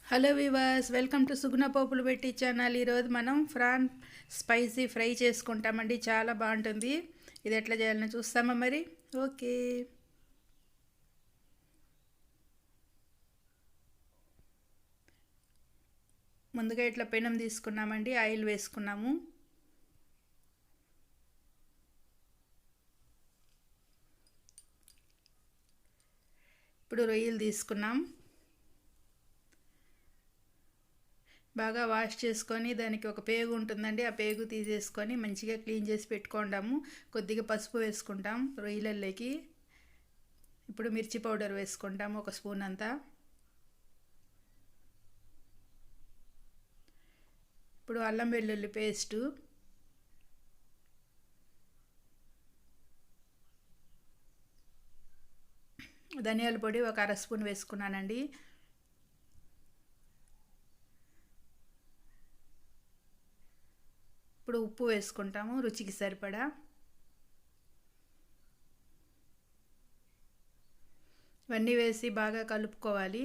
Hello viewers, welcome to సుగుణ పోపులు పెట్టి channel. ఈరోజు మనం ఫ్రాన్ స్పైసీ ఫ్రై చేసుకుంటామండి. చాలా బాగుంటుంది. ఇది ఎట్లా చేయాలని చూస్తామా మరి? ఓకే. ముందుగా ఇట్లా పెనం తీసుకున్నామండి, ఆయిల్ వేసుకున్నాము. ఇప్పుడు రొయ్యలు తీసుకున్నాం. బాగా వాష్ చేసుకొని దానికి ఒక పేగు ఉంటుందండి, ఆ పేగు తీసేసుకొని మంచిగా క్లీన్ చేసి పెట్టుకుంటాము. కొద్దిగా పసుపు వేసుకుంటాం రొయ్యలలోకి. ఇప్పుడు మిర్చి పౌడర్ వేసుకుంటాము, ఒక స్పూన్ అంతా. ఇప్పుడు అల్లం వెల్లుల్లి పేస్టు, ధనియాల పొడి ఒక అర స్పూన్ వేసుకున్నానండి. ఇప్పుడు ఉప్పు వేసుకుంటాము రుచికి సరిపడా. ఇవన్నీ వేసి బాగా కలుపుకోవాలి.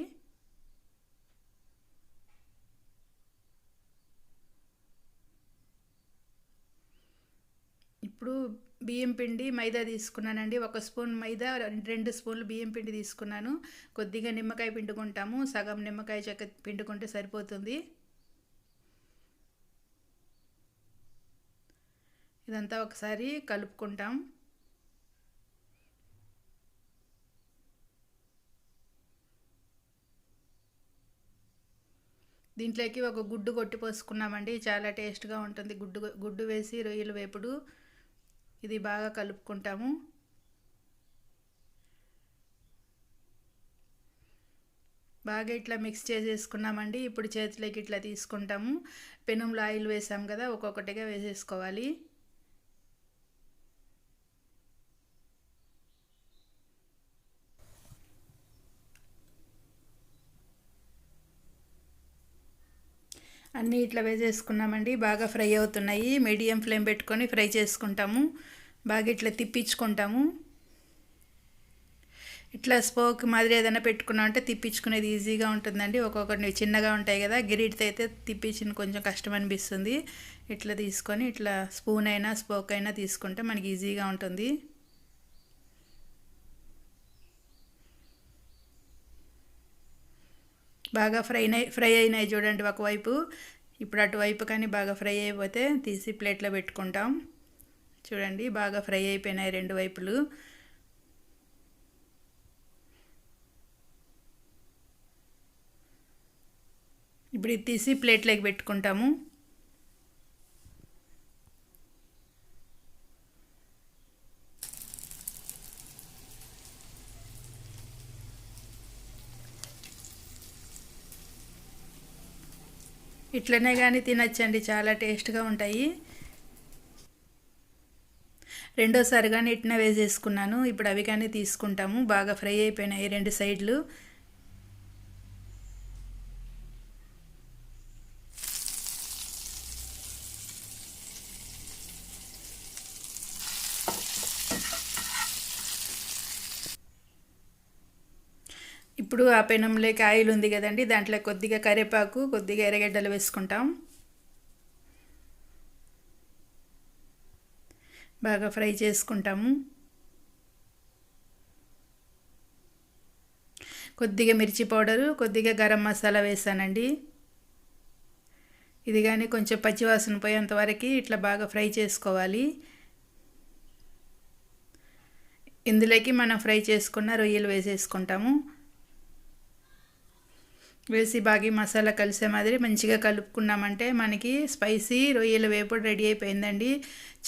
ఇప్పుడు బియ్యం పిండి మైదా తీసుకున్నానండి. ఒక స్పూన్ మైదా, 2 స్పూన్లు బియ్యం పిండి తీసుకున్నాను. కొద్దిగా నిమ్మకాయ పిండుకుంటాము, సగం నిమ్మకాయ చెక్క పిండుకుంటే సరిపోతుంది. ఇదంతా ఒకసారి కలుపుకుంటాం. దీంట్లోకి ఒక గుడ్డు కొట్టి పోసుకున్నామండి. చాలా టేస్ట్గా ఉంటుంది గుడ్డు వేసి రొయ్యల వేపుడు. ఇది బాగా కలుపుకుంటాము. బాగా ఇట్లా మిక్స్ చేసేసుకున్నామండి. ఇప్పుడు చేతిలోకి ఇట్లా తీసుకుంటాము. పెనంలో ఆయిల్ వేసాం కదా, ఒక్కొక్కటిగా వేసేసుకోవాలి. అన్నీ ఇట్లా వేసేసుకున్నామండి. బాగా ఫ్రై అవుతున్నాయి. మీడియం ఫ్లేమ్ పెట్టుకొని ఫ్రై చేసుకుంటాము. బాగా ఇట్లా తిప్పించుకుంటాము. ఇట్లా స్పోక్ మాదిరి ఏదైనా పెట్టుకున్నామంటే తిప్పించుకునేది ఈజీగా ఉంటుందండి. ఒక్కొక్కటి చిన్నగా ఉంటాయి కదా, గిరిటితో అయితే తిప్పించిన కొంచెం కష్టం అనిపిస్తుంది. ఇట్లా తీసుకొని ఇట్లా స్పూన్ అయినా స్పోక్ అయినా తీసుకుంటే మనకి ఈజీగా ఉంటుంది. బాగా ఫ్రై అయినాయి చూడండి ఒకవైపు. ఇప్పుడు అటువైపు కానీ బాగా ఫ్రై అయిపోతే తీసి ప్లేట్లో పెట్టుకుంటాం. చూడండి బాగా ఫ్రై అయిపోయినాయి రెండు వైపులు. ఇప్పుడు ఇది తీసి ప్లేట్లోకి పెట్టుకుంటాము. ఇట్లనే కానీ తినచ్చండి, చాలా టేస్ట్గా ఉంటాయి. రెండోసారి కానీ ఇట్నే వేసేసుకున్నాను. ఇప్పుడు అవి కానీ తీసుకుంటాము. బాగా ఫ్రై అయిపోయినాయి రెండు సైడ్లు. ఇప్పుడు ఆ పెనంలోకి ఆయిల్ ఉంది కదండి, దాంట్లో కొద్దిగా కరివేపాకు, కొద్దిగా ఎర్రగడ్డలు వేసుకుంటాం. బాగా ఫ్రై చేసుకుంటాము. కొద్దిగా మిర్చి పౌడరు, కొద్దిగా గరం మసాలా వేసానండి. ఇది కానీ కొంచెం పచ్చివాసన పోయేంతవరకు ఇట్లా బాగా ఫ్రై చేసుకోవాలి. ఇందులోకి మనం ఫ్రై చేసుకున్న రొయ్యలు వేసేసుకుంటాము. వేసి బాగా మసాలా కలిసే మాదిరి మంచిగా కలుపుకున్నామంటే మనకి స్పైసీ రొయ్యల వేపుడు రెడీ అయిపోయిందండి.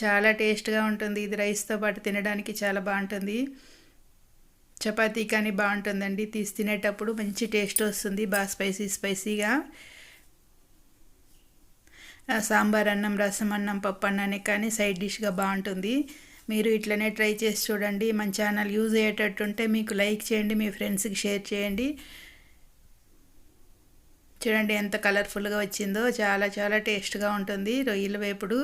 చాలా టేస్ట్గా ఉంటుంది. ఇది రైస్తో పాటు తినడానికి చాలా బాగుంటుంది. చపాతీ కానీ బాగుంటుందండి. తీసి తినేటప్పుడు మంచి టేస్ట్ వస్తుంది, బాగా స్పైసీగా. సాంబార్ అన్నం, రసం అన్నం, పప్పు అన్నానికి కానీ సైడ్ డిష్గా బాగుంటుంది. మీరు ఇట్లనే ట్రై చేసి చూడండి. మన ఛానల్ యూజ్ అయ్యేటట్టుంటే మీకు లైక్ చేయండి, మీ ఫ్రెండ్స్కి షేర్ చేయండి. చూడండి ఎంత కలర్ఫుల్గా వచ్చిందో. చాలా చాలా టేస్ట్గా ఉంటుంది రొయ్యల వేపుడు.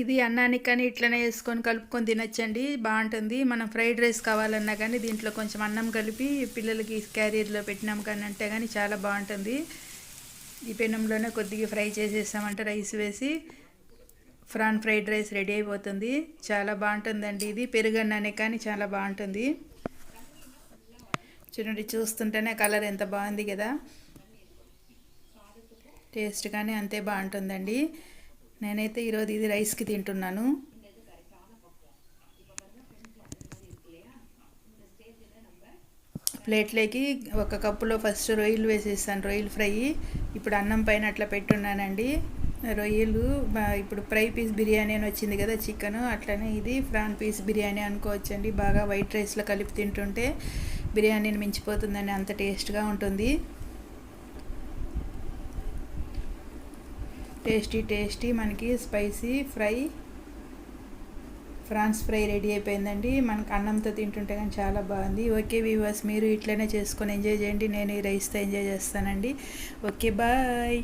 ఇది అన్నానికి కానీ ఇట్లనే వేసుకొని కలుపుకొని తినచ్చండి, బాగుంటుంది. మనం ఫ్రైడ్ రైస్ కావాలన్నా కానీ దీంట్లో కొంచెం అన్నం కలిపి పిల్లలకి క్యారియర్లో పెట్టినాం కానీ అంటే కానీ చాలా బాగుంటుంది. ఈ పెనంలోనే కొద్దిగా ఫ్రై చేసేసామంటే రైస్ వేసి ఫ్రాన్ ఫ్రైడ్ రైస్ రెడీ అయిపోతుంది. చాలా బాగుంటుందండి. ఇది పెరుగన్నానికి కానీ చాలా బాగుంటుంది. చూడండి, చూస్తుంటేనే కలర్ ఎంత బాగుంది కదా. టేస్ట్ కానీ అంతే బాగుంటుందండి. నేనైతే ఈరోజు ఇది రైస్కి తింటున్నాను. ప్లేట్లోకి ఒక కప్పులో ఫస్ట్ రొయ్యలు వేసేసాను, రొయ్యలు ఫ్రై. ఇప్పుడు అన్నం పైన అట్లా పెట్టున్నానండి. రొయ్యలు ఇప్పుడు ఫ్రై పీస్ బిర్యానీ అని వచ్చింది కదా చికెన్, అట్లనే ఇది ఫ్రాన్ పీస్ బిర్యానీ అనుకోవచ్చండి. బాగా వైట్ రైస్లో కలిపి తింటుంటే బిర్యానీని మించిపోతుందండి, అంత టేస్ట్గా ఉంటుంది. టేస్టీ మనకి స్పైసీ ఫ్రాన్స్ ఫ్రై రెడీ అయిపోయిందండి. మనకు అన్నంతో తింటుంటే కానీ చాలా బాగుంది. ఓకే వ్యూవర్స్, మీరు ఇట్లనే చేసుకొని ఎంజాయ్ చేయండి. నేను ఈ రైస్తో ఎంజాయ్ చేస్తానండి. Okay, bye.